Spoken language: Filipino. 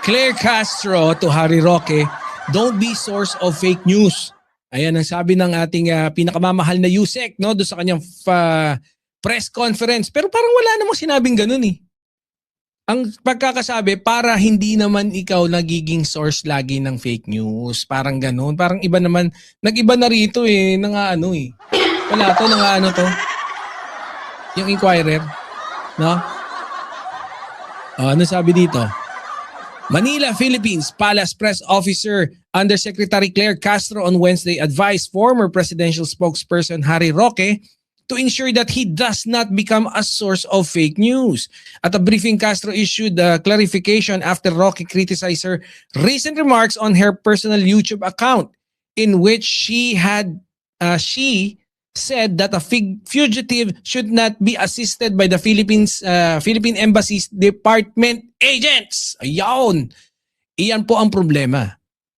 Claire Castro to Harry Roque, don't be source of fake news. Ayan ang sabi ng ating pinakamamahal na Yusek, no, doon sa kanyang press conference. Pero parang wala namang sinabing ganun eh. Ang pagkakasabi, para hindi naman ikaw nagiging source lagi ng fake news. Parang ganun. Parang iba naman, nag-iba na rito eh, nangaano eh. Wala to, nangaano to. Yung Inquirer, no? Ano sabi dito? Manila, Philippines, Palace Press Officer Undersecretary Claire Castro on Wednesday advised former presidential spokesperson Harry Roque to ensure that he does not become a source of fake news. At a briefing, Castro issued a clarification after Roque criticized her recent remarks on her personal YouTube account in which she said that a fugitive should not be assisted by the Philippine Embassy's department agents. Ayun. Iyan po ang problema.